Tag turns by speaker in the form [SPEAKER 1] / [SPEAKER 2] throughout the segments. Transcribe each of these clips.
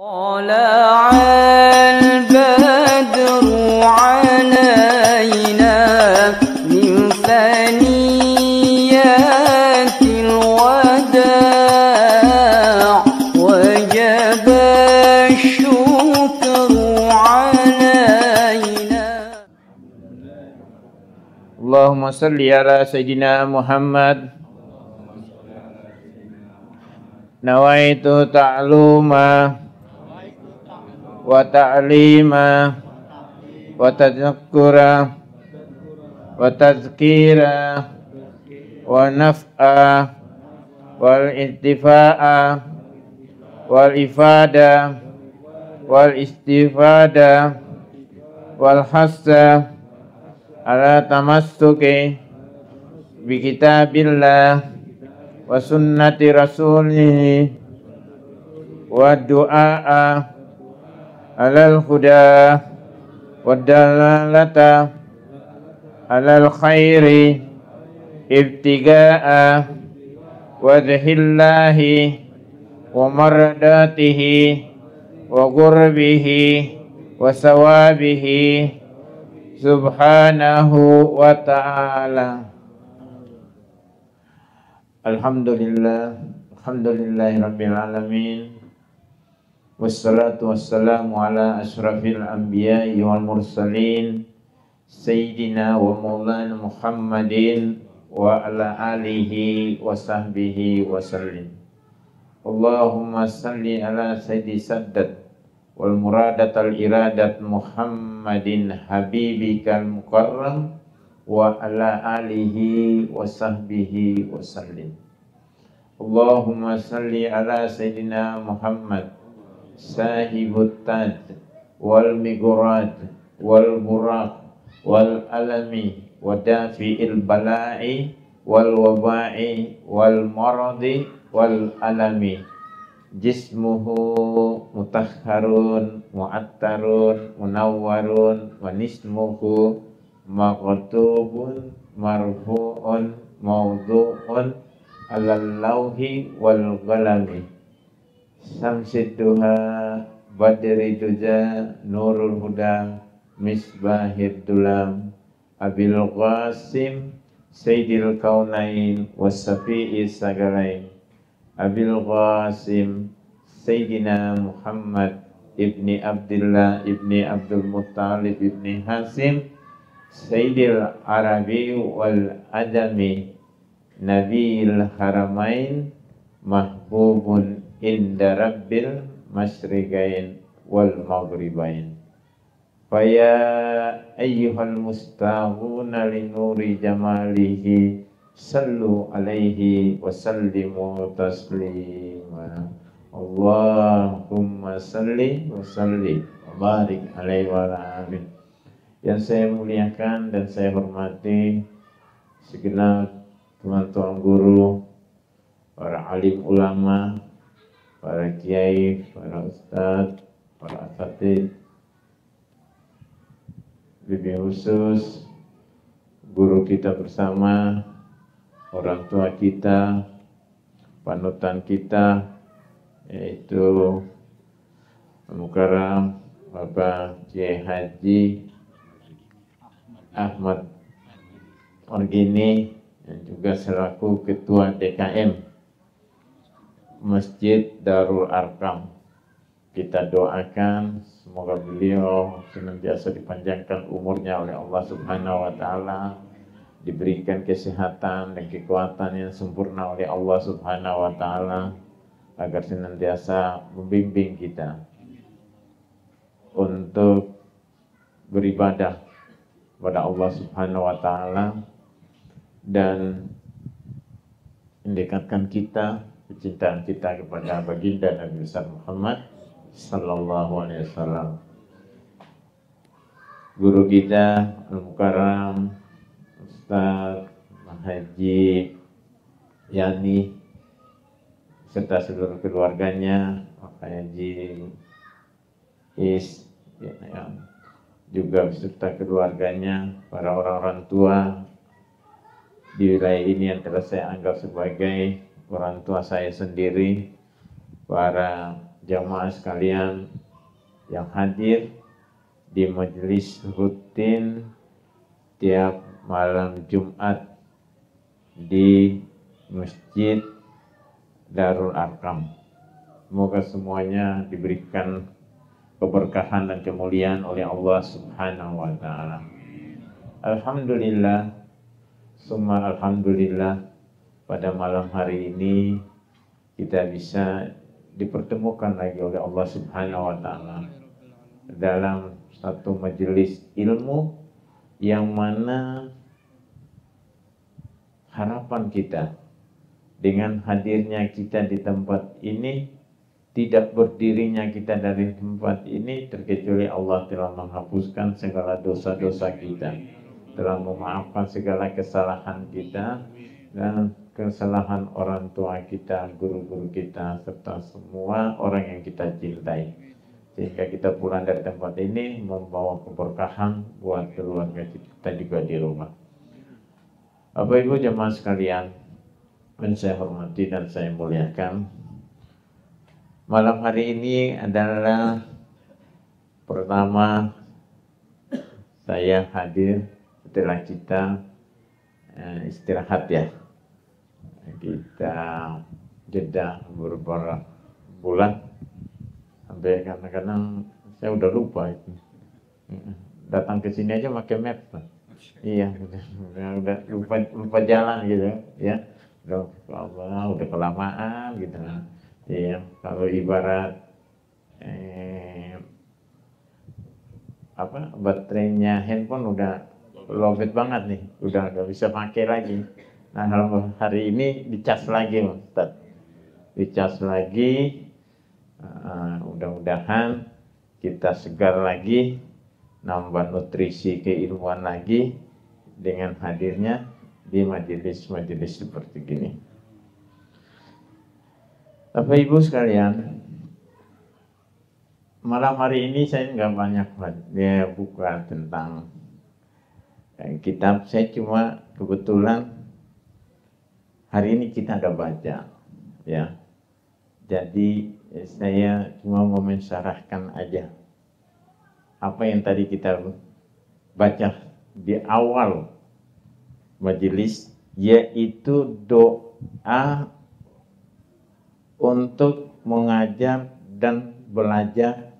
[SPEAKER 1] طلع البدر علينا من ثنيات الوداع وجب الشكر علينا.
[SPEAKER 2] اللهم صل على سيدنا محمد. Nawaitu ta'luma wa ta'lima wa tadzakkura wa tazkira wa naf'a wal intifa'a wal ifada wal istifada wal hassa ala tamassuki bi kitabillah wa sunnati rasulih wa du'a alal huda wa dalalata alal khairi ibtiga'a wajhillahi wa mardatihi wa qurbihi wa sawabihi subhanahu wa ta'ala. Alhamdulillahi rabbil alamin. Wassalatu wassalamu ala ashrafil anbiya'i wal mursalin Sayyidina wa maulana Muhammadin wa ala alihi wa sahbihi wa sallim. Allahumma salli ala sayyidi saddat wal muradat al iradat Muhammadin habibikal mukarram wa ala alihi wa sahbihi wa sallim. Allahumma salli ala sayyidina Muhammad sahibut taj wal mighrad wal buraq wal alami wa dafi'il bala'i wal waba'i wal maradi wal alami jismuhu mutahharun mu'attarun munawwarun wa nismuhu maktubun marfu'un mawdu'un alal lawhi wal qalami samsid duha badri duja nurul huda misbahid dulam abil qasim sayyidil kaunain wasafi'i sagalain abil qasim sayyidina Muhammad ibni Abdullah ibni Abdul Muttalib ibni Hasim Sayyidil Arabi wal Adami Nabiil Haramain Mahbubun inda Rabbil Masyriqain wal Maghribain. Faya ayyuhal mustaghuna li nuri jamalihi sallu alaihi wa sallimu taslima. Allahumma salli wa sallim wa barik alaihi wa ala alihi. Yang saya muliakan dan saya hormati segenap teman-teman guru, para alim ulama, para kiai, para ustadz, para asatidz, lebih khusus guru kita bersama, orang tua kita, panutan kita, yaitu Mukarram Bapak Kiai Haji Ahmad Orgini yang juga selaku Ketua DKM Masjid Darul Arkam. Kita doakan semoga beliau senantiasa dipanjangkan umurnya oleh Allah Subhanahu wa taala, diberikan kesehatan dan kekuatan yang sempurna oleh Allah Subhanahu wa taala agar senantiasa membimbing kita untuk beribadah kepada Allah Subhanahu wa taala dan mendekatkan kita, kecintaan kita kepada baginda Nabi besar Muhammad sallallahu alaihi wasallam. Guru kita Al-Mukarram Ustaz Haji Yani serta seluruh keluarganya, Pak Haji Is yang juga beserta keluarganya, para orang-orang tua di wilayah ini yang telah saya anggap sebagai orang tua saya sendiri, para jamaah sekalian yang hadir di majelis rutin tiap malam Jumat di Masjid Darul Arqam. Semoga semuanya diberikan keberkahan dan kemuliaan oleh Allah Subhanahu wa taala. Alhamdulillah, summa alhamdulillah, pada malam hari ini kita bisa dipertemukan lagi oleh Allah Subhanahu wa taala dalam satu majelis ilmu yang mana harapan kita dengan hadirnya kita di tempat ini, tidak berdirinya kita dari tempat ini, terkecuali Allah telah menghapuskan segala dosa-dosa kita, telah memaafkan segala kesalahan kita dan kesalahan orang tua kita, guru-guru kita, serta semua orang yang kita cintai, sehingga kita pulang dari tempat ini membawa keberkahan buat keluarga kita juga di rumah. Bapak Ibu jemaah sekalian yang saya hormati dan saya muliakan, malam hari ini adalah pertama saya hadir setelah kita istirahat ya. Kita jeda beberapa bulan sampai kadang-kadang saya udah lupa itu. Datang ke sini aja pakai map. Iya, udah lupa jalan gitu ya. Udah kelamaan gitu. Iya, kalau ibarat baterainya handphone udah lowbat banget nih, udah nggak bisa pakai lagi. Nah, kalau hari ini dicas lagi, Ustaz. Dicas lagi, mudah-mudahan kita segar lagi, nambah nutrisi keilmuan lagi dengan hadirnya di majelis-majelis seperti gini. Bapak Ibu sekalian, malam hari ini saya nggak banyak buka tentang kitab. Saya cuma kebetulan hari ini kita ada baca, ya. Jadi saya cuma mau mensyarahkan aja apa yang tadi kita baca di awal majelis, yaitu doa untuk mengajar dan belajar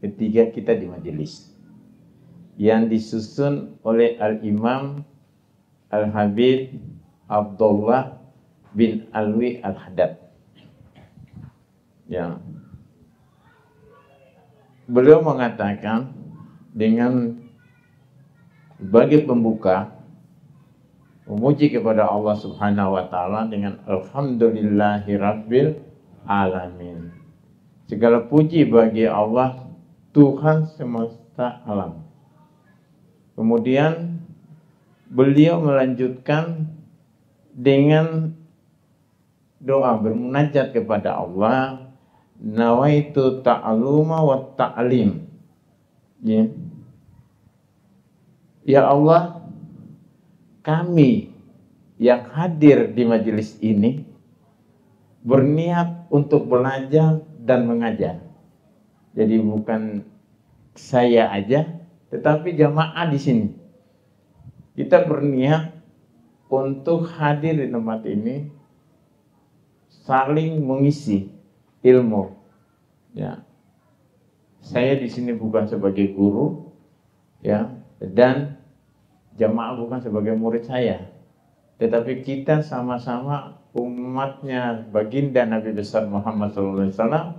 [SPEAKER 2] ketika kita di majelis, yang disusun oleh Al-Imam Al-Habib Abdullah bin Alwi Al-Haddad. Ya. Beliau mengatakan dengan sebagai pembuka, memuji kepada Allah Subhanahu wa taala dengan alhamdulillahirabbil alamin. Segala puji bagi Allah, Tuhan semesta alam. Kemudian beliau melanjutkan dengan doa bermunajat kepada Allah, nawaitu ta'aluma wa ta'lim. Ya. Ya Allah, kami yang hadir di majelis ini berniat untuk belajar dan mengajar. Jadi bukan saya aja, tetapi jamaah di sini. Kita berniat untuk hadir di tempat ini, saling mengisi ilmu. Ya, saya di sini bukan sebagai guru, ya, dan jamaah bukan sebagai murid saya, tetapi kita sama-sama umatnya baginda Nabi besar Muhammad SAW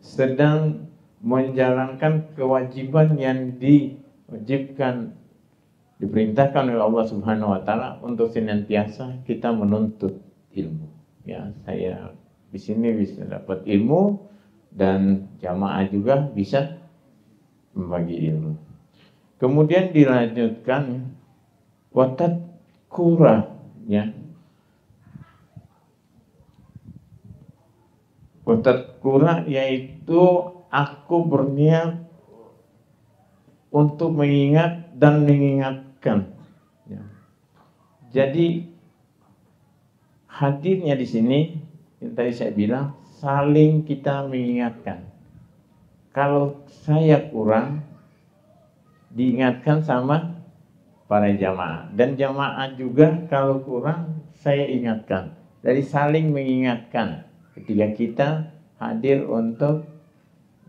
[SPEAKER 2] sedang menjalankan kewajiban yang diperintahkan oleh Allah Subhanahu wa taala untuk senantiasa kita menuntut ilmu. Ya, saya di sini bisa dapat ilmu dan jamaah juga bisa membagi ilmu. Kemudian dilanjutkan watat kura, ya. Watat kura yaitu aku berniat untuk mengingat dan mengingatkan. Ya. Jadi hadirnya di sini yang tadi saya bilang saling kita mengingatkan. Kalau saya kurang, diingatkan sama para jamaah. Dan jamaah juga kalau kurang, saya ingatkan. Dari saling mengingatkan ketika kita hadir untuk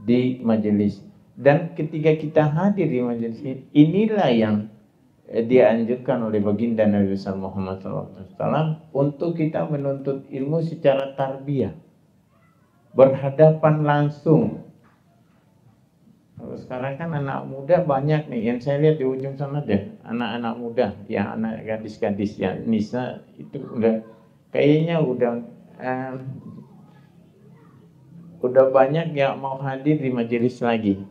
[SPEAKER 2] di majelis. Dan ketika kita hadir di majelis ini, inilah yang dianjurkan oleh baginda Nabi besar Muhammad SAW untuk kita menuntut ilmu secara tarbiyah, berhadapan langsung. Kalau sekarang kan anak muda banyak nih, yang saya lihat di ujung sana deh, anak-anak muda, ya anak gadis-gadis ya Nisa itu udah kayaknya udah banyak yang mau hadir di majelis lagi.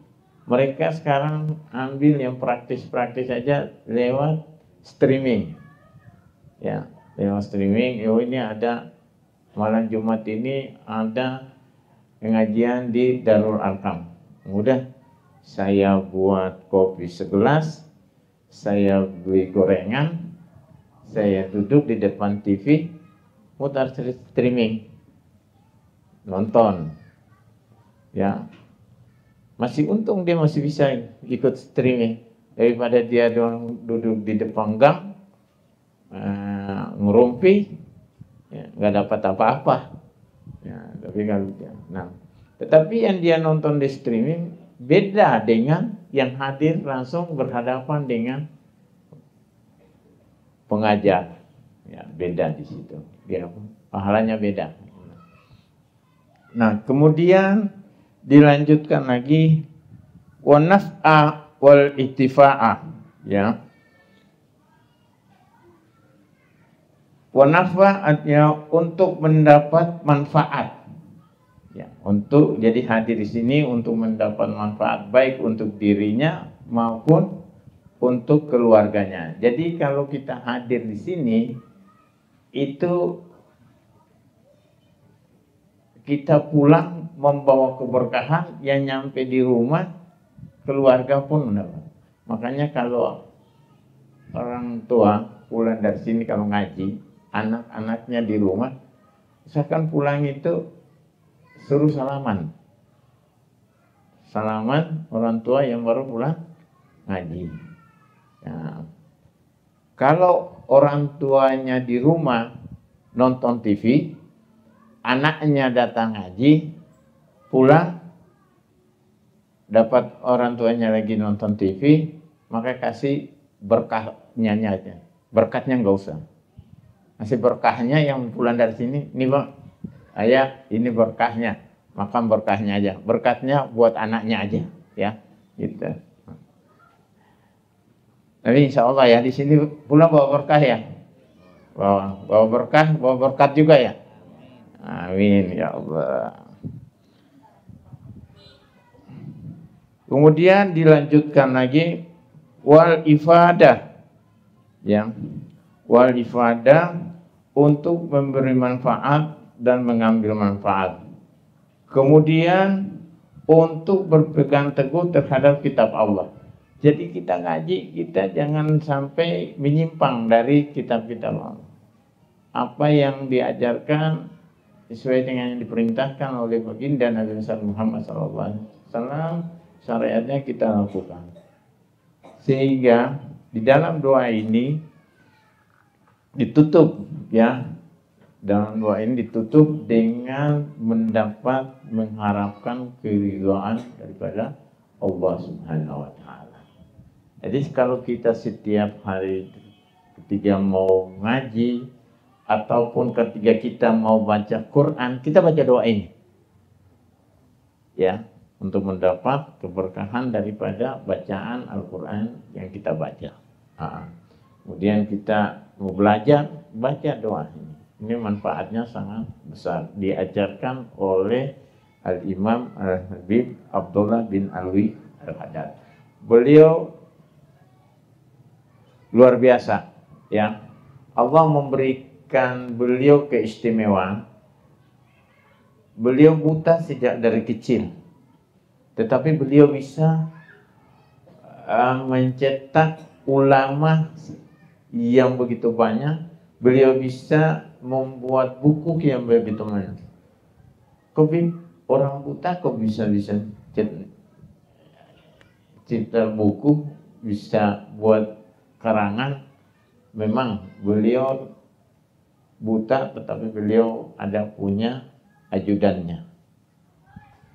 [SPEAKER 2] Mereka sekarang ambil yang praktis-praktis aja lewat streaming. Ya, lewat streaming. Oh, ini ada malam Jumat ini ada pengajian di Darul Arqam. Udah, saya buat kopi segelas, saya beli gorengan, saya duduk di depan TV, mutar streaming, nonton. Ya. Masih untung dia masih bisa ikut streaming daripada dia duduk di depan gang ngerumpi, ya, nggak dapat apa-apa. Ya, tapi kalau tetapi yang dia nonton di streaming beda dengan yang hadir langsung berhadapan dengan pengajar. Ya, beda di situ. Dia pahalanya beda. Nah, kemudian dilanjutkan lagi wa naf'a wal ittifa'a, ya. Wa naf'a artinya untuk mendapat manfaat. Ya, untuk jadi hadir di sini untuk mendapat manfaat baik untuk dirinya maupun untuk keluarganya. Jadi kalau kita hadir di sini itu kita pulang membawa keberkahan, yang nyampe di rumah keluarga pun mendapat. Makanya kalau orang tua pulang dari sini kalau ngaji, anak-anaknya di rumah, misalkan pulang itu suruh salaman orang tua yang baru pulang ngaji. Nah, kalau orang tuanya di rumah nonton TV, anaknya datang ngaji, pulang dapat orang tuanya lagi nonton TV, maka kasih berkahnya aja. Berkatnya nggak usah. Kasih berkahnya yang pulang dari sini, nih Bang, ayah ini berkahnya, makan berkahnya aja. Berkatnya buat anaknya aja, ya, gitu. Tapi insya Allah ya di sini pulang bawa berkah ya, bawa berkah, bawa berkat juga ya. Amin ya Allah. Kemudian dilanjutkan lagi wal ifadah, ya, wal ifadah untuk memberi manfaat dan mengambil manfaat. Kemudian untuk berpegang teguh terhadap kitab Allah. Jadi kita ngaji, kita jangan sampai menyimpang dari kitab-kitab Allah. Apa yang diajarkan sesuai dengan yang diperintahkan oleh baginda Nabi Muhammad SAW, syariatnya kita lakukan. Sehingga di dalam doa ini ditutup, ya, dalam doa ini ditutup dengan mengharapkan keridhaan daripada Allah Subhanahu wa Ta'ala. Jadi kalau kita setiap hari ketika mau ngaji ataupun ketika kita mau baca Quran, kita baca doa ini, ya, untuk mendapat keberkahan daripada bacaan Al-Quran yang kita baca. Kemudian kita mau belajar, baca doa ini. Ini manfaatnya sangat besar. Diajarkan oleh Al-Imam Al-Habib Abdullah bin Alwi Al-Haddad. Beliau luar biasa, ya. Allah memberikan beliau keistimewaan. Beliau buta sejak dari kecil, tetapi beliau bisa mencetak ulama yang begitu banyak. Beliau bisa membuat buku yang begitu banyak. orang buta kok bisa cipta buku, bisa buat karangan. Memang beliau buta, tetapi beliau ada punya ajudannya.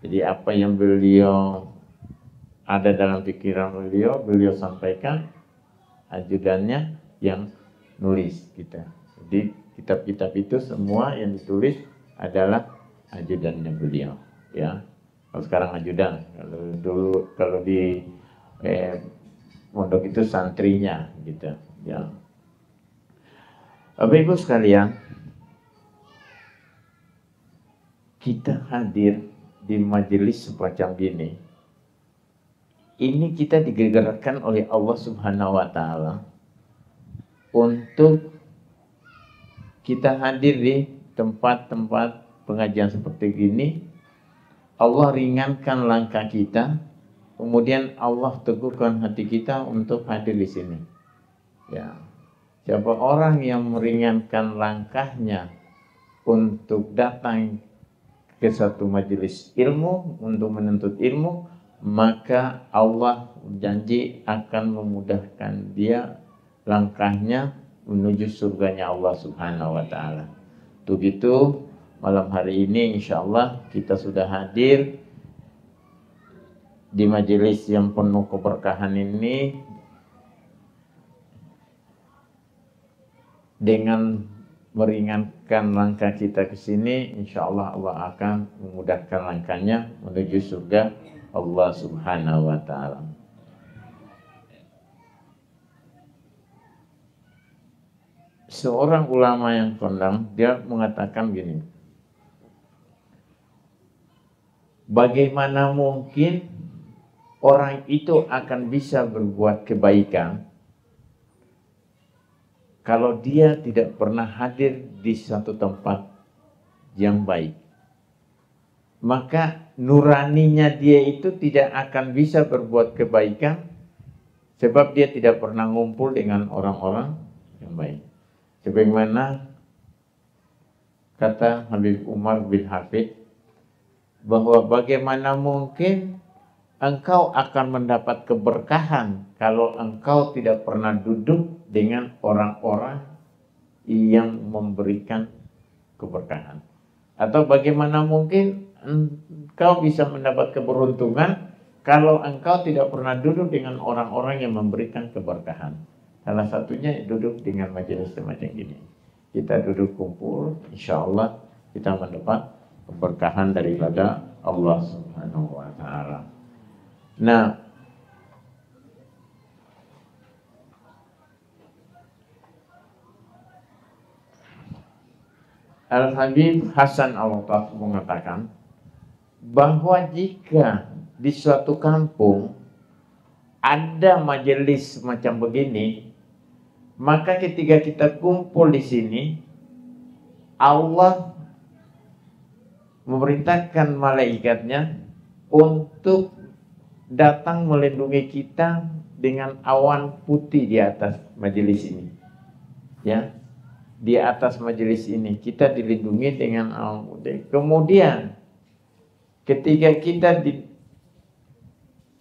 [SPEAKER 2] Jadi apa yang beliau ada dalam pikiran beliau sampaikan, ajudannya yang nulis kita. Jadi kitab-kitab itu semua yang ditulis adalah ajudannya beliau, ya. Kalau sekarang ajudan, kalau di pondok itu santrinya, gitu, ya. Bapak Ibu sekalian, kita hadir di majelis semacam ini kita digerakkan oleh Allah Subhanahu wa Ta'ala untuk kita hadir di tempat-tempat pengajian seperti ini. Allah ringankan langkah kita, kemudian Allah teguhkan hati kita untuk hadir di sini. Ya, siapa orang yang meringankan langkahnya untuk datang ke satu majelis ilmu untuk menuntut ilmu, maka Allah janji akan memudahkan dia langkahnya menuju surganya Allah Subhanahu wa Ta'ala. Untuk itu malam hari ini insya Allah kita sudah hadir di majelis yang penuh keberkahan ini dengan meringankan langkah kita ke sini. Insya Allah Allah akan memudahkan langkahnya menuju surga Allah Subhanahu wa Ta'ala. Seorang ulama yang kondang, dia mengatakan gini, bagaimana mungkin orang itu akan bisa berbuat kebaikan kalau dia tidak pernah hadir di suatu tempat yang baik? Maka nuraninya dia itu tidak akan bisa berbuat kebaikan sebab dia tidak pernah ngumpul dengan orang-orang yang baik. Sebagaimana kata Habib Umar bin Hafid, bahwa bagaimana mungkin engkau akan mendapat keberkahan kalau engkau tidak pernah duduk dengan orang-orang yang memberikan keberkahan. Atau bagaimana mungkin engkau bisa mendapat keberuntungan kalau engkau tidak pernah duduk dengan orang-orang yang memberikan keberkahan. Salah satunya duduk dengan majelis semacam ini. Kita duduk kumpul, insya Allah kita mendapat keberkahan daripada Allah Subhanahu wa Ta'ala. Nah, Al-Habib Hasan Al-Wattaf mengatakan bahwa jika di suatu kampung ada majelis semacam begini, maka ketika kita kumpul di sini, Allah memerintahkan malaikatnya untuk datang melindungi kita dengan awan putih di atas majelis ini. Ya, di atas majelis ini kita dilindungi dengan awan putih. Kemudian ketika kita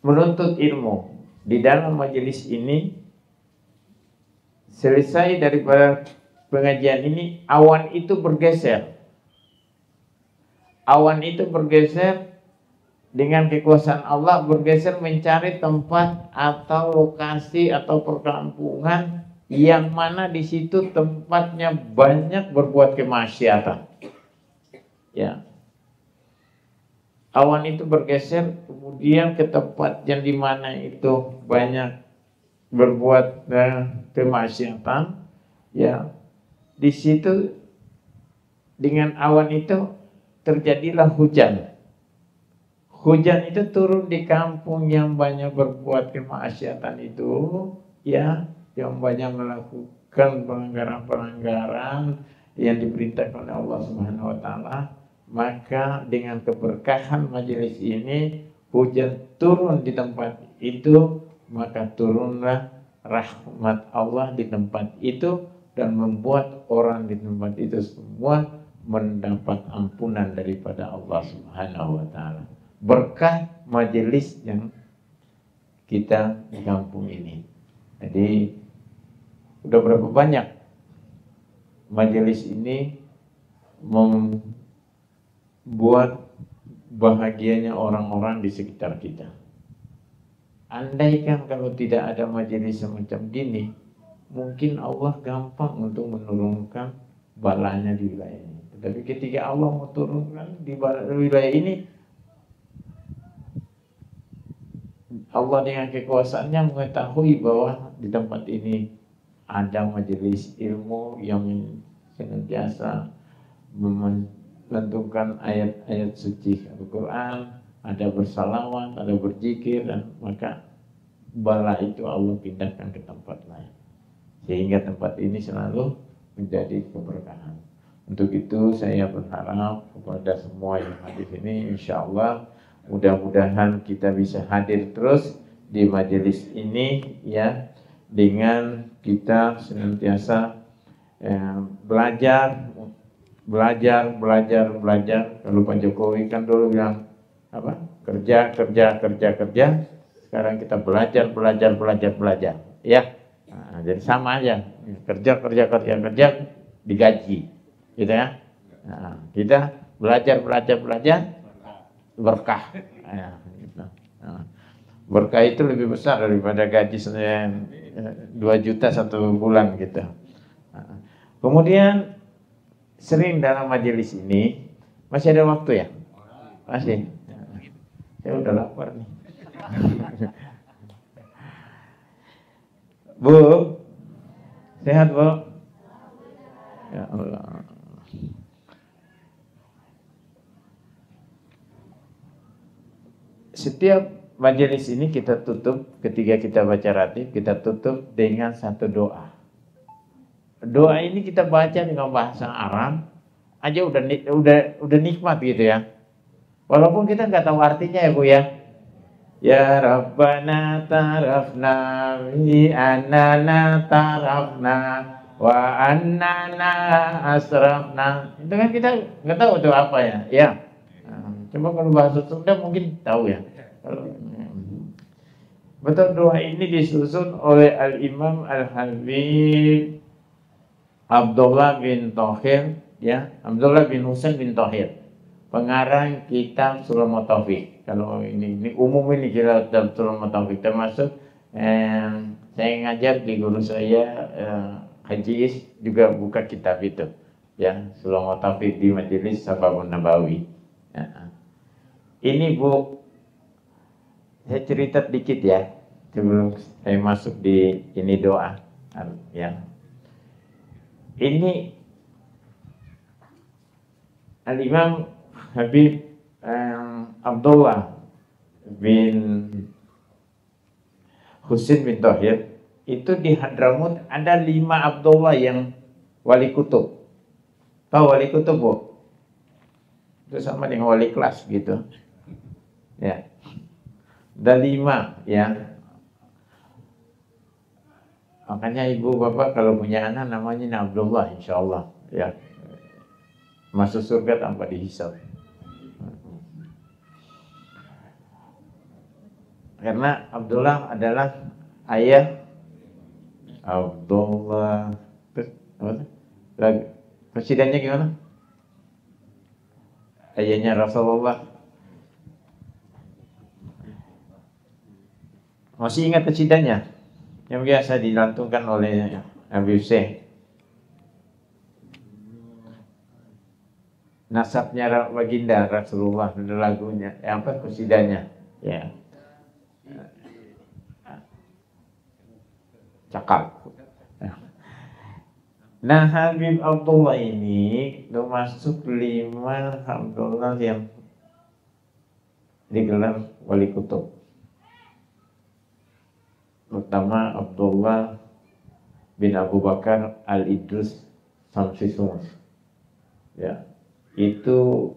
[SPEAKER 2] menuntut ilmu di dalam majelis ini, selesai daripada pengajian ini, awan itu bergeser. Awan itu bergeser dengan kekuasaan Allah, bergeser mencari tempat atau lokasi atau perkampungan yang mana di situ tempatnya banyak berbuat kemaksiatan. Ya. Awan itu bergeser kemudian ke tempat yang di mana itu banyak berbuat kemaksiatan, ya. Di situ dengan awan itu terjadilah hujan. Hujan itu turun di kampung yang banyak berbuat kemaksiatan itu, ya, yang banyak melakukan pelanggaran-pelanggaran yang diperintahkan oleh Allah Subhanahu wa Ta'ala. Maka dengan keberkahan majelis ini, hujan turun di tempat itu, maka turunlah rahmat Allah di tempat itu dan membuat orang di tempat itu semua mendapat ampunan daripada Allah Subhanahu wa taala. Berkah majelis yang kita di kampung ini. Jadi udah berapa banyak majelis ini membuat bahagianya orang-orang di sekitar kita. Andaikan kalau tidak ada majelis semacam gini, mungkin Allah gampang untuk menurunkan balanya di wilayah ini. Tapi ketika Allah mau turunkan di wilayah ini, Allah dengan kekuasaannya mengetahui bahwa di tempat ini ada majelis ilmu yang senantiasa melantunkan ayat-ayat suci Al-Quran, ada bersalawat, ada berzikir, dan maka bala itu Allah pindahkan ke tempat lain, sehingga tempat ini selalu menjadi keberkahan. Untuk itu saya berharap kepada semua yang hadir ini, insya Allah mudah-mudahan kita bisa hadir terus di majelis ini ya, dengan kita senantiasa belajar. Kalau Pak Jokowi kan dulu bilang apa? Kerja. Sekarang kita belajar ya. Nah, jadi sama aja, kerja digaji gitu ya. Nah, kita belajar berkah ya, gitu. Nah, berkah itu lebih besar daripada gaji 2 juta 1 bulan gitu. Nah, kemudian sering dalam majelis ini masih ada waktu ya? Masih. Saya udah lapar nih. Bu, sehat Bu? Ya Allah. Setiap majelis ini kita tutup, ketika kita baca ratib, kita tutup dengan satu doa. Doa ini kita baca dengan bahasa Arab aja udah nikmat gitu ya. Walaupun kita nggak tahu artinya ya Bu ya. Ya Rabbana tarafna bi annana tarafna wa annana asrafna. Itu kan kita nggak tahu itu apa ya. Ya. Coba kalau bahasa Sunda mungkin tahu ya. Betul, doa ini disusun oleh Al-Imam Al-Habib Abdullah bin Thahir ya, Abdullah bin Husain bin Thahir, pengarang kitab Sulamat Taufik. Kalau ini umum ini kitab Sulamat Taufik, termasuk saya ngajar di guru saya Haji Is juga buka kitab itu ya, Sulamat Taufik di Majelis Sababun Nabawi ya. Ini Bu, saya cerita dikit ya sebelum saya masuk di ini doa ya. Ini Al-Imam Habib Abdullah bin Husain bin Thahir itu di Hadramut ada 5 Abdullah yang wali kutub. Tahu wali kutub Bu? Itu sama dengan wali kelas gitu. Ya, ada 5 ya. Makanya ibu bapak kalau punya anak namanya Abdullah, insya Allah ya, masuk surga tanpa dihisab. Karena Abdullah adalah ayah Abdullah. Presidennya gimana? Ayahnya Rasulullah. Masih ingat kecidannya yang biasa dilantunkan oleh Habib Syekh? Nasabnya baginda Rasulullah, lagunya, apa kecidannya? Ya, cakap. Nah, Habib Abdullah ini termasuk 5 Abdullah yang digelar wali kutub. Pertama Abdullah bin Abu Bakar Al-Idrus Samsisus ya, itu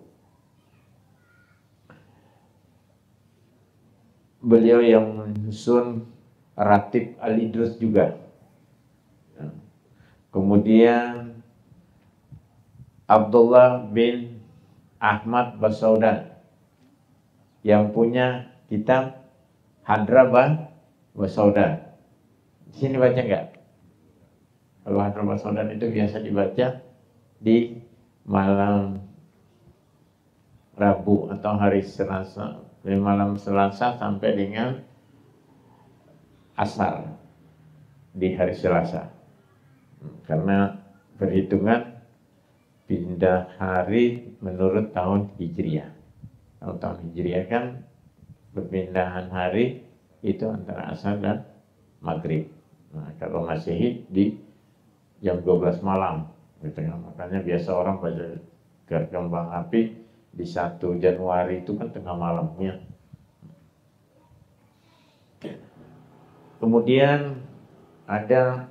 [SPEAKER 2] beliau yang menyusun ratib Al-Idrus juga. Kemudian Abdullah bin Ahmad Basaudan yang punya kitab Hadrah Basaudan. Di sini baca enggak? Kalau Hadrah Basaudan itu biasa dibaca di malam Rabu atau hari Selasa, di malam Selasa sampai dengan asar di hari Selasa. Karena perhitungan pindah hari menurut tahun Hijriah. Kalau tahun Hijriah kan perpindahan hari itu antara asar dan maghrib. Nah, kalau Masehi di jam 12 malam gitu ya. Makanya biasa orang baca kembang api di 1 Januari itu kan tengah malamnya. Kemudian ada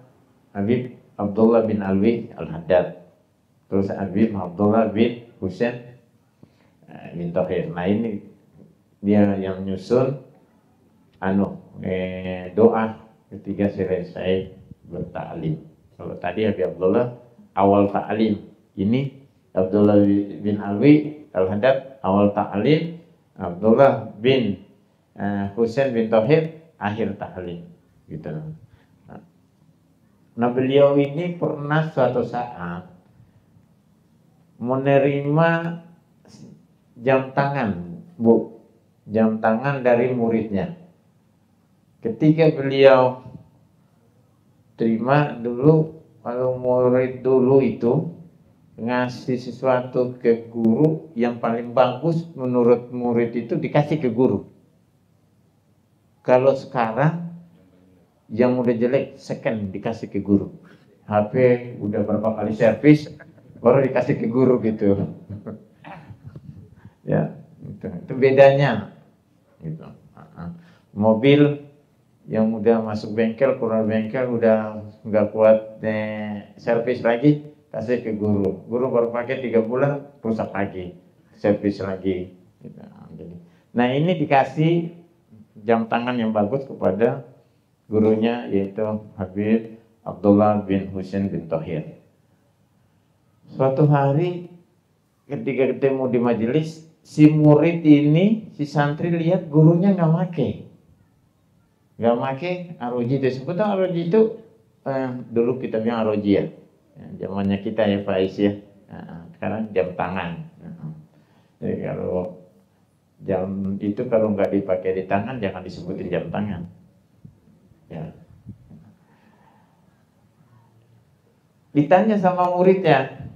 [SPEAKER 2] Habib Abdullah bin Alwi Al-Haddad, terus Habib Abdullah bin Husain bin Thohir. Nah ini dia yang nyusun doa ketika selesai bertaklim. Kalau tadi Habib Abdullah awal taklim, ini Abdullah bin Alwi Al-Haddad awal taklim, Abdullah bin Husain bin Thohir akhir taklim, gitu. Nah beliau ini pernah suatu saat menerima jam tangan, jam tangan dari muridnya. Ketika beliau terima dulu, kalau murid dulu itu ngasih sesuatu ke guru yang paling bagus menurut murid itu dikasih ke guru. Kalau sekarang yang udah jelek second dikasih ke guru. HP udah berapa kali servis baru dikasih ke guru gitu. Ya, itu bedanya. Gitu. Mobil yang udah masuk bengkel, keluar bengkel udah nggak kuat servis lagi, kasih ke guru. Guru baru pakai 3 bulan rusak lagi, servis lagi. Gitu. Nah ini dikasih jam tangan yang bagus kepada gurunya, yaitu Habib Abdullah bin Husain bin Thohir. Suatu hari ketika ketemu di majelis, si murid ini, si santri lihat gurunya nggak make aroji. Disebut aroji itu dulu kita bilang aroji ya, zamannya kita ya Faiz ya. Sekarang jam tangan. Jadi kalau jam itu kalau nggak dipakai di tangan jangan disebutin jam tangan. Ya. Ditanya sama muridnya,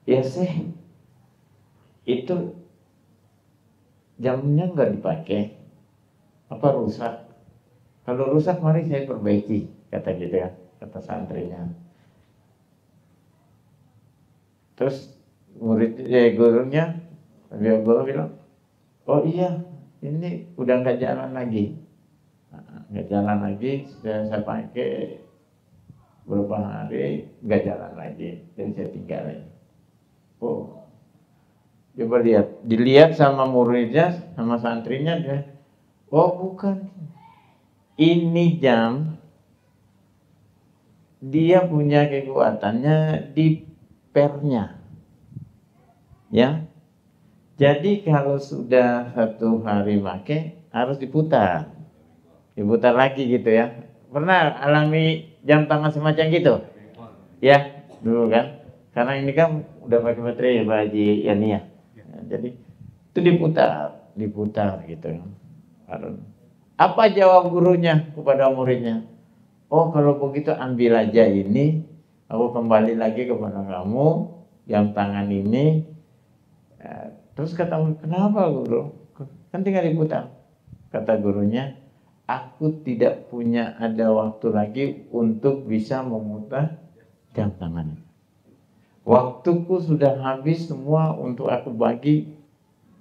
[SPEAKER 2] ya sih itu jamnya nggak dipakai, apa rusak? Kalau rusak mari saya perbaiki, kata gitu ya, kata santrinya. Terus gurunya bilang, oh iya ini udah nggak jalan lagi. Nggak jalan lagi, saya pakai beberapa hari nggak jalan lagi, jadi saya tinggalin. Oh, coba dilihat sama muridnya, sama santrinya dia. Oh bukan, ini jam dia punya kekuatannya di pernya, ya. Jadi kalau sudah 1 hari pakai harus diputar lagi gitu ya. Pernah alami jam tangan semacam gitu? Ya, dulu kan. Karena ini kan udah pakai baterai ya Pak Haji Yani ya. Jadi itu diputar gitu. Apa jawab gurunya kepada muridnya? Oh kalau begitu ambil aja ini, aku kembali lagi kepada kamu jam tangan ini. Terus kata kenapa guru? Kan tinggal diputar. Kata gurunya, aku tidak punya ada waktu lagi untuk bisa memutar jam tangan. Waktuku sudah habis semua untuk aku bagi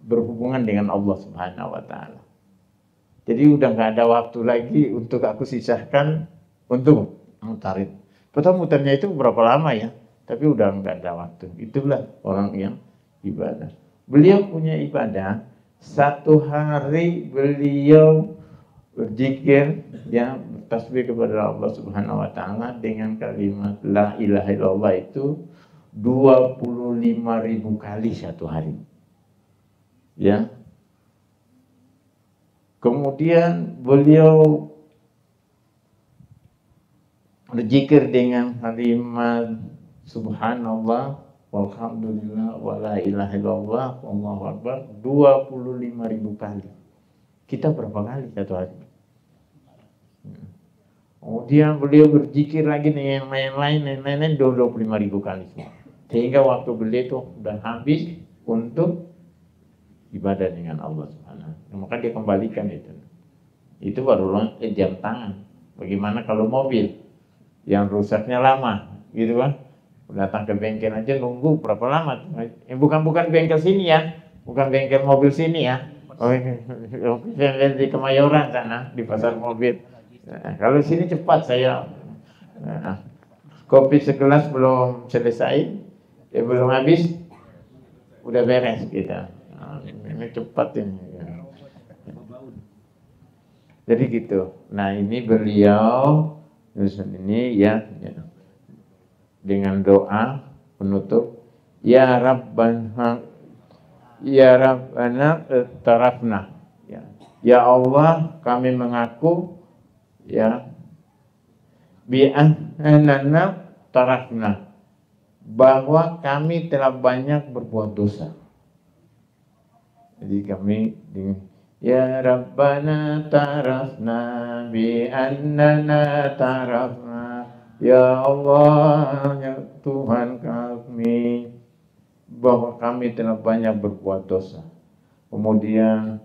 [SPEAKER 2] berhubungan dengan Allah Subhanahu wa Ta'ala. Jadi udah nggak ada waktu lagi untuk aku sisahkan untuk mutarin. Padahal mutarnya itu berapa lama ya? Tapi udah nggak ada waktu. Itulah orang yang ibadah. Beliau punya ibadah. 1 hari beliau berzikir, ya, bertasbih kepada Allah Subhanahu wa Ta'ala dengan kalimat la ilaha illallah itu 25.000 kali satu hari. Ya. Kemudian beliau berzikir dengan kalimat subhanallah walhamdulillah wala ilaha illallah wallahu akbar 25.000 kali. Kita berapa kali satu hari? Kemudian beliau berzikir lagi dengan lain-lain 25.000 kali semua. Sehingga waktu beliau itu sudah habis untuk ibadah dengan Allah Subhanahu. Maka dia kembalikan itu. Itu baru jam tangan. Bagaimana kalau mobil yang rusaknya lama, gitu kan? Datang ke bengkel aja nunggu berapa lama? Bukan bengkel sini ya, bukan bengkel mobil sini ya. Oh, di Kemayoran sana, di pasar mobil. Nah, kalau sini cepat saya. Nah, kopi segelas belum selesai, belum habis, udah beres kita. Nah, ini cepat ini. Jadi gitu. Nah ini beliau ini ya dengan doa penutup, ya Rabbana tarafna, ya Allah kami mengaku ya bi'annana tarafna, bahwa kami telah banyak berbuat dosa. Jadi kami ya Rabbana tarafna bi'annana tarafna, ya Allah ya Tuhan kami, bahwa kami telah banyak berbuat dosa. Kemudian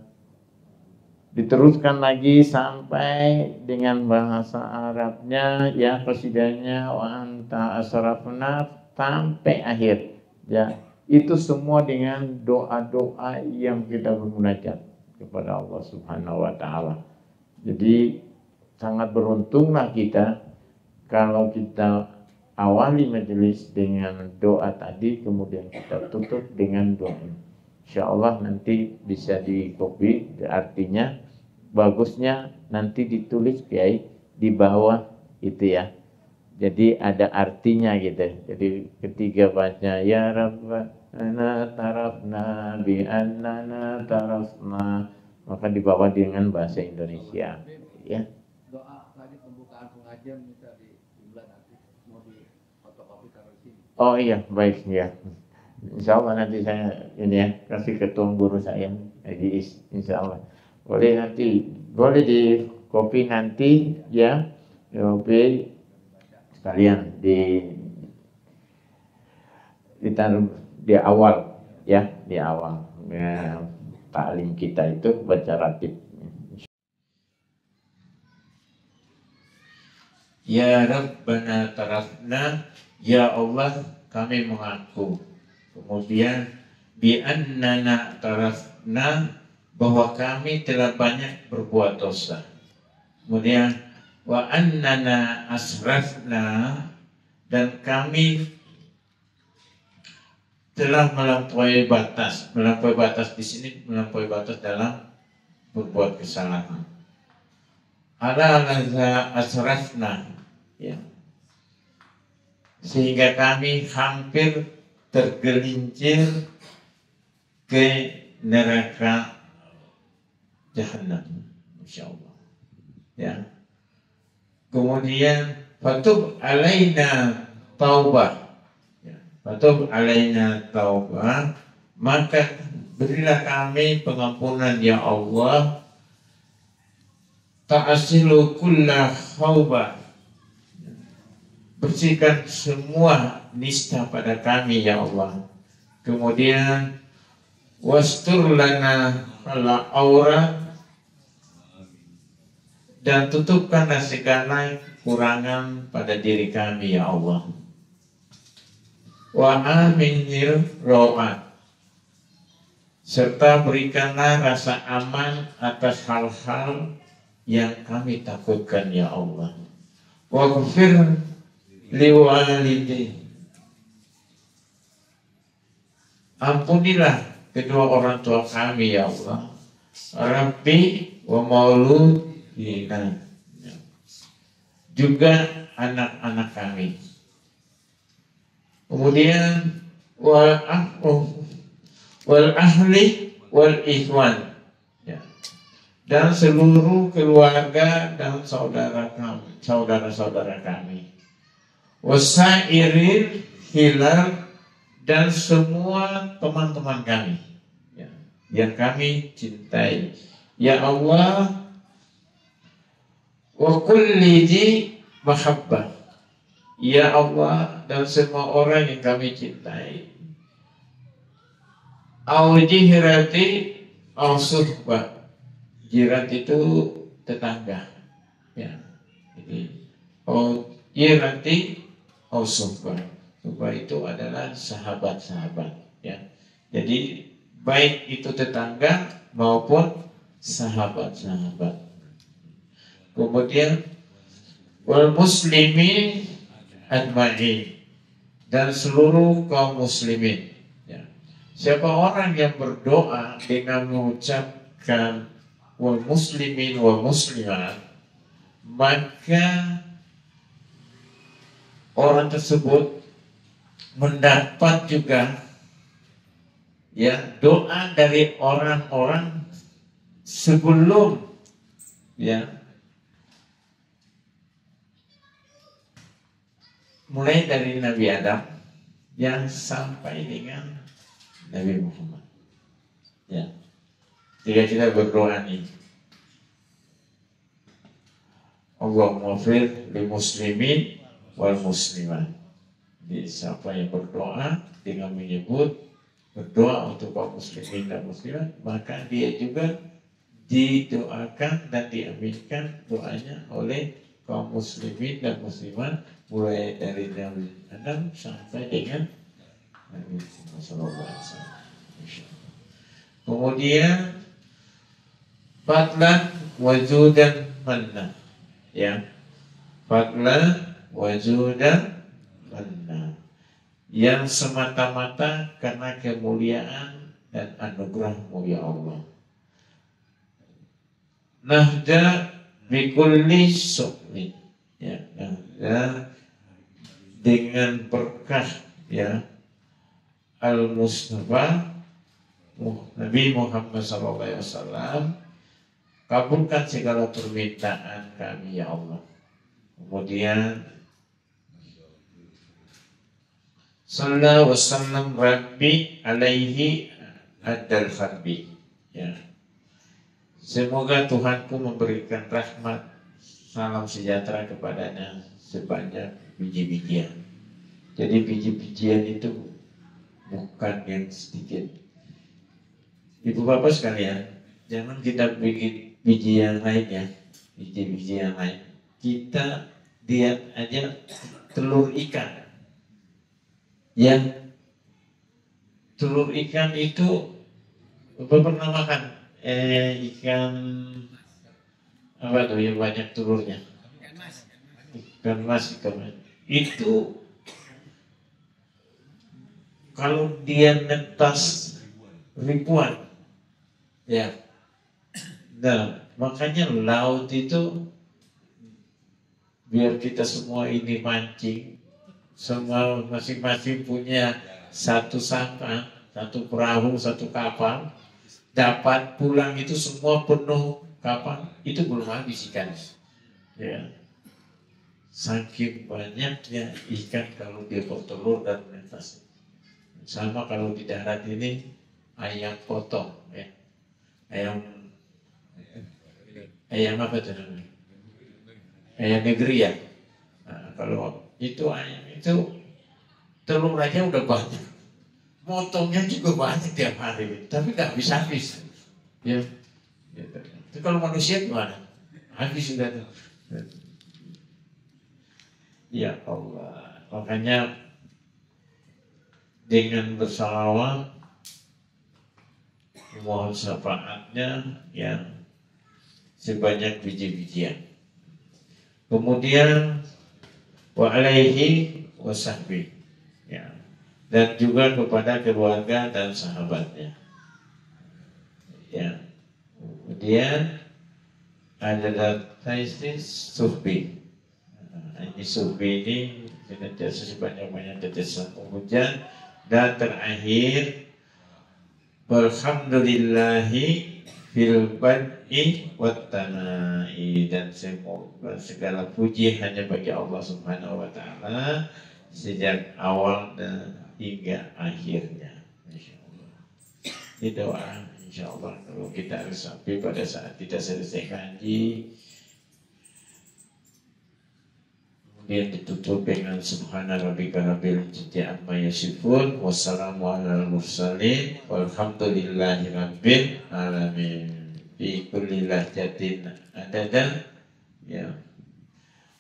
[SPEAKER 2] diteruskan lagi sampai dengan bahasa Arabnya ya qasidanya wa anta asrafna sampai akhir. Ya, itu semua dengan doa-doa yang kita bermunajat kepada Allah Subhanahu wa taala. Jadi sangat beruntunglah kita kalau kita awali majelis dengan doa tadi, kemudian kita tutup dengan doa. Insya Allah nanti bisa di-copy, artinya bagusnya nanti ditulis Kiai di bawah itu ya. Jadi ada artinya gitu. Jadi ketika baca ya Rabbana tarafna bi annana tarafna, maka dibawa dengan bahasa Indonesia ya.
[SPEAKER 3] Doa tadi pembukaan pengajian minta di bulan nanti mau di fotokopi taruh sini.
[SPEAKER 2] Oh iya, baik ya. Insya Allah nanti saya ini ya kasih ketua guru saya. Jadi insya Allah boleh nanti, boleh di copy nanti ya, copy sekalian ditaruh di awal ya, di awal ya, taklim kita itu baca ratib. Ya Rabbana tarafna, ya Allah kami mengaku. Kemudian bi'annana tarafna, bahwa kami telah banyak berbuat dosa. Kemudian wa annana asrafna, dan kami telah melampaui batas. Melampaui batas di sini melampaui batas dalam berbuat kesalahan. Ala laza asrafna, ya. Sehingga kami hampir tergelincir ke neraka Jahannam, Masya Allah. Ya. Kemudian fatub alaina taubah, ya. Fatub alaina taubah, maka berilah kami pengampunan ya Allah. Ta'asilu kulla khaubah, bersihkan semua nista pada kami ya Allah. Kemudian wastur lana ala aurat, dan tutupkanlah segala kekurangan pada diri kami ya Allah. Wa aminil rawat, serta berikanlah rasa aman atas hal-hal yang kami takutkan ya Allah. Wa ghfir liwalidayya, ampunilah kedua orang tua kami ya Allah. Rabbi wa mauludina, juga anak-anak kami. Kemudian wal ahli wal ikhwan, ya, dan seluruh keluarga dan saudara-saudara kami. Wasairin hilal, dan semua teman-teman kami, ya, yang kami cintai. Ya Allah, wa kulli di mahabbah, ya Allah, dan semua orang yang kami cintai. Au jihirati au suhbah, jirat itu tetangga, ya. Jadi au jihirati au suhbah, suhbah itu adalah sahabat-sahabat, ya. Jadi baik itu tetangga maupun sahabat-sahabat. Kemudian wal muslimin ajma'in, dan seluruh kaum muslimin, ya. Siapa orang yang berdoa dengan mengucapkan wal muslimin wal muslimat, maka orang tersebut mendapat juga, ya, doa dari orang-orang sebelum, ya, mulai dari Nabi Adam yang sampai dengan Nabi Muhammad, ya. Jika kita berdoa ini, Allahumma fir li muslimin wal muslimat. Jadi siapa yang berdoa dengan menyebut berdoa untuk kaum muslimin dan muslimat, maka dia juga didoakan dan diaminkan doanya oleh kaum muslimin dan muslimat, mulai dari Nabi Adam sampai dengan Nabi Sallallahu Alaihi Wasallam. Kemudian fadlan wajudan manna, ya, fadlan wajudan manna, yang semata-mata karena kemuliaan dan anugerah-Mu ya Allah. Nahda bikulli su'min, ya, nahda dengan berkah, ya, al-Mustafa Nabi Muhammad SAW, kabulkan segala permintaan kami ya Allah. Kemudian sallallahu wasallam Rabbi alaihi adal kharbi, ya. Semoga Tuhanku memberikan rahmat, salam sejahtera kepadanya sebanyak biji-bijian. Jadi biji-bijian itu bukan yang sedikit. Ibu bapak sekalian, jangan kita bikin biji yang lain, ya, biji-biji yang lain. Kita lihat aja telur ikan. Yang telur ikan itu, bapak pernah makan ikan apa tuh yang banyak telurnya? Ikan mas. Itu kalau dia netas ribuan, ya. Nah, makanya laut itu, biar kita semua ini mancing, semua masing-masing punya satu sampan, satu perahu, satu kapal, dapat pulang itu semua penuh kapal, itu belum habis ikan, ya. Saking banyaknya ikan kalau dia bertelur dan menetas. Sama kalau di darat ini ayam potong, ya. Ayam apa itu namanya? Ayam negeri, ya. Nah, kalau itu ayam itu telur aja udah banyak, motongnya juga banyak tiap hari, tapi nggak habis-habis, ya. Itu kalau manusia gimana? Habis sudah tuh. Ya Allah, makanya dengan bersalawat mohon syafaatnya yang sebanyak biji-bijian. Kemudian wa alaihi wa sahbihi, ya, dan juga kepada keluarga dan sahabatnya, ya. Kemudian ada taistis suhbi. Ini suhbi ini senantiasa sebanyak-banyak tetesan hujan. Dan terakhir, alhamdulillahi fil bad'i wat tanai, dan semoga segala puji hanya bagi Allah Subhanahu wa taala sejak awal dan hingga akhirnya. Insyaallah. Ini doa insyaallah kalau kita harus sampai pada saat kita selesai ngaji. Kemudian ditutup dengan subhana rabbika rabbil izzati amma yasifun, wassalamu alal mursalin, walhamdulillahi rabbil alamin. Fi kulli lahjatin adada ya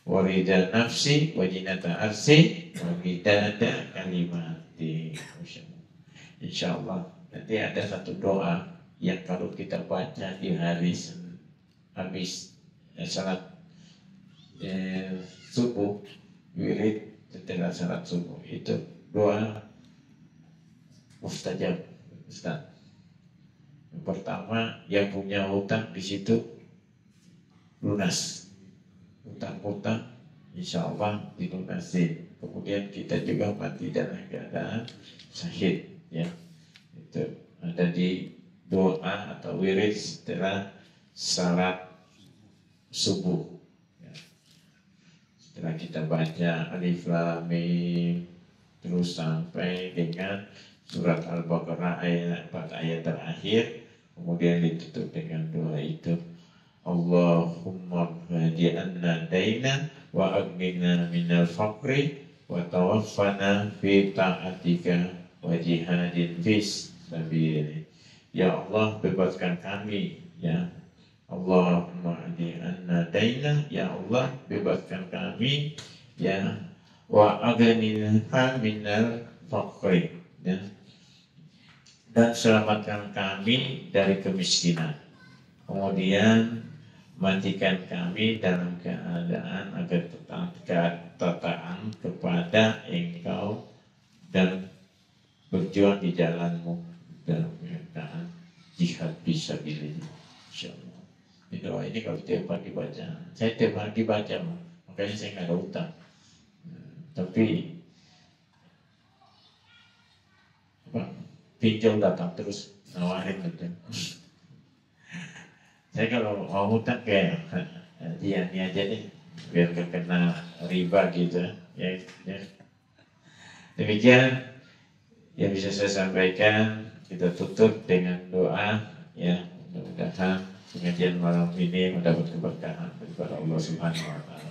[SPEAKER 2] warida nafsi wajinata arsi wajidada kalimati. Insyaallah nanti ada satu doa yang kalau kita baca di hari habis salat subuh, wirid setelah salat subuh, itu doa mustajab, Ustaz. Yang pertama, yang punya hutang di situ lunas, hutang-hutang insya Allah dilunasi. Kemudian kita juga mati dalam keadaan syahid, ya. Itu ada di doa atau wirid setelah salat subuh. Setelah kita baca Alif Lam Mim terus sampai dengan surat Al-Baqarah ayat 4 ayat terakhir, kemudian ditutup dengan doa itu, Allahumma hadi'anna daina wa aghnina minal faqri wa tawaffana fi ta'atika wa jihadin fis sabilik. Ya Allah, bebaskan kami, ya Allahumma hadi'anna daina, ya Allah bebaskan kami, ya wa aghnina minal faqri, ya, dan selamatkan kami dari kemiskinan. Kemudian matikan kami dalam keadaan agar tataan kepada Engkau dan berjuang di jalanmu dalam keadaan jihad fisabilillah. Insyaallah. Ini doa ini kalau tiap pagi baca, saya tiap pagi baca, makanya saya nggak ada utang. Tapi pinjol datang terus nawarin gitu. Saya kalau mau hutang kayak dia ini aja nih, biar gak kena riba gitu, ya. Demikian yang bisa saya sampaikan. Kita tutup dengan doa, ya, mudah-mudahan pengajian malam ini mendapat keberkahan daripada Allah Subhanahu wa taala.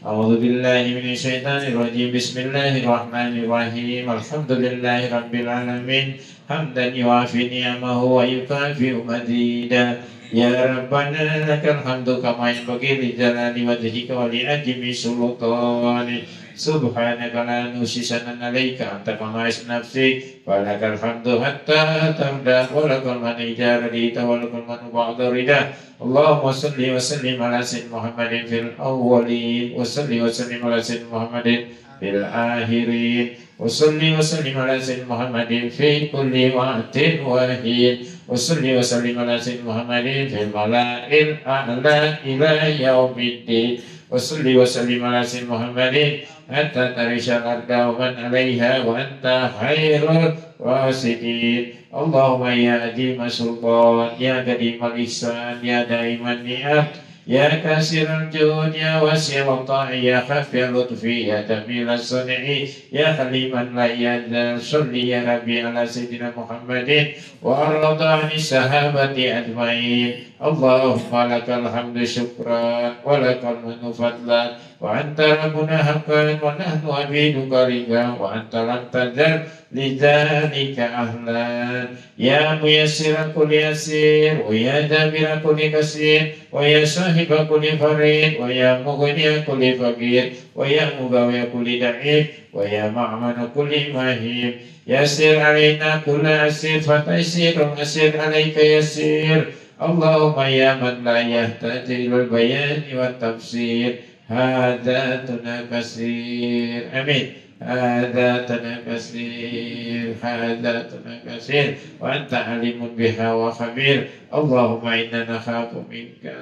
[SPEAKER 2] A'udzu billahi minasyaitonir rajim. Bismillahirrahmanirrahim. Alhamdulillahi rabbil alamin. Hamdan yuwafi ni'amahu wa yukafi'u mazidah. Ya Rabbana lakal hamdu kama yanbaghi li jalali wajhika wa li ajmi sultani. Subhanaka la nuhsi sanan 'alaika anta kama yasna nafsi wa lakal hamdu hatta tarda wa lakal hamdu idza radita wa lakal hamdu ba'da rida. Allahumma salli wa sallim ala sayyidina Muhammadin fil awwalin wa salli wa sallim ala sayyidina Muhammadin fil akhirin wa salli wa sallim ala sayyidina Muhammadin fi kulli waqtin wa hin wa salli wa sallim ala sayyidina Muhammadin fil mala'il a'la ila yaumiddin wa salli wa sallim ala sayyidina Muhammadin hatta tarishal arda wa man 'alaiha wa anta khairul wasidin. Allahumma ya azima sultan, ya qadimal ihsan, ya daiman ni'am, ya kasiral jud, ya wasi'al ta'i, ya khafiyal lutfi, ya tamil as-suni'i, ya haliman la yadal. Salli ya Rabbi ala sayyidina Muhammadin wa arladani sahabati ajma'in. Allahumma lakal hamdu syukran wa lakal manu fadlan wa anta rabbuna haqqan wa nahnu abiduka ridha wa anta lam tazal lidzalika ahlan. Ya muyassira kulli yasir wa ya dabira kulli kasir wa ya sahiba kulli farid wa ya mughniya kulli faqir wa ya mugawiya kulli da'if wa ya ma'mana kulli mahim. Yasir alaina kulla asir fataysirun asir alaika yasir. Allahumma ya man la yahtaji ilal bayani wa tafsir hadatuna kasir. Amin. Hadatuna kasir, hadatuna kasir, wa anta alimun biha wa khabir. Allahumma inna nakhafu minka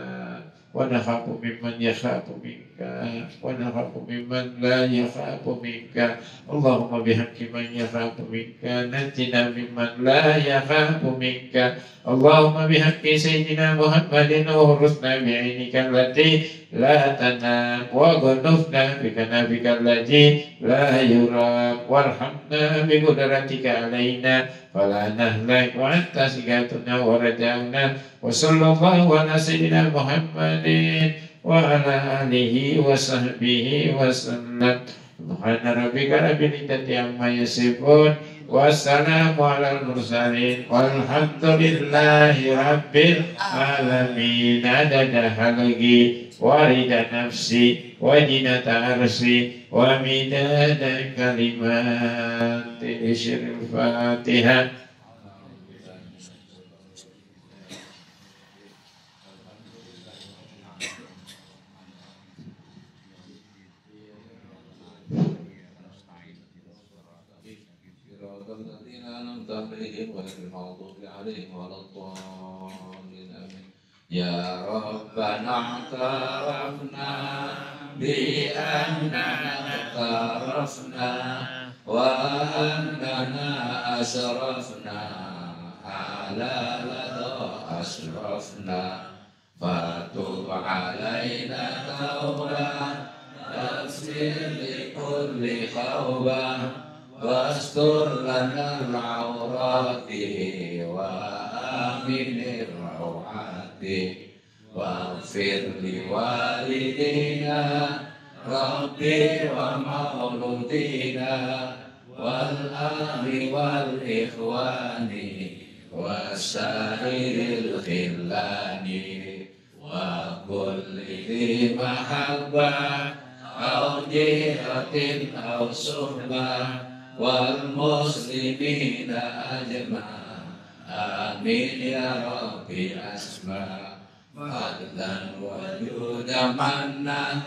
[SPEAKER 2] wa nakhafu mimman yakhafu minka ونخاف ممن لا يخاف منك اللهم بحق من يخاف منك نجنا ممن لا يخاف منك اللهم بحق سيدنا محمد ورثنا بعينك التي لا تنام وغنفنا بكنافك الذي لا يرام وارحمنا بقدرتك علينا فلا نهلك وأنت سكاتنا ورجعنا وصلى الله على سيدنا محمد وعلى آله وصحبه وسلم سبحان ربك رب العزة عما يصفون والسلام على المرسلين والحمد لله رب العالمين عدد خلقي ورضا نفسي وزنة عرشي ومداد كلمات الفاتحة.
[SPEAKER 4] يا ربنا اعترفنا بأننا اعترفنا وأننا أسرفنا على لدى أسرفنا فتب علينا توبة تغفر لكل خوبة واستر لنا العورات وآمن الروعات واغفر لوالدينا ربي ومولودينا والأهل والإخوان وسائر الخلان وكل ذي محبة أو جهة أو صحبة والمسلمين أجمعين آمين يا ربي أسمع فضلا وجودا منا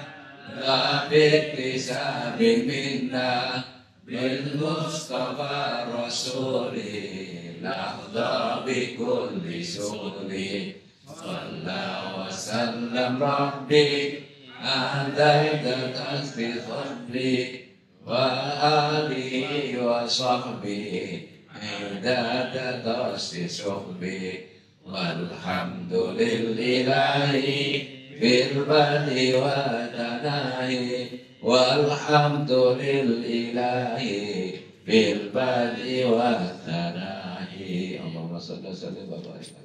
[SPEAKER 4] لا باكتساب منا بالمصطفى رسولي نحظى بكل سوري صلى وسلم ربي أهديت في فضلي وآله وصحبه عداد درس صحبي والحمد لله في البدء والثناء والحمد لله في البدء والثناء اللهم صل وسلم وبارك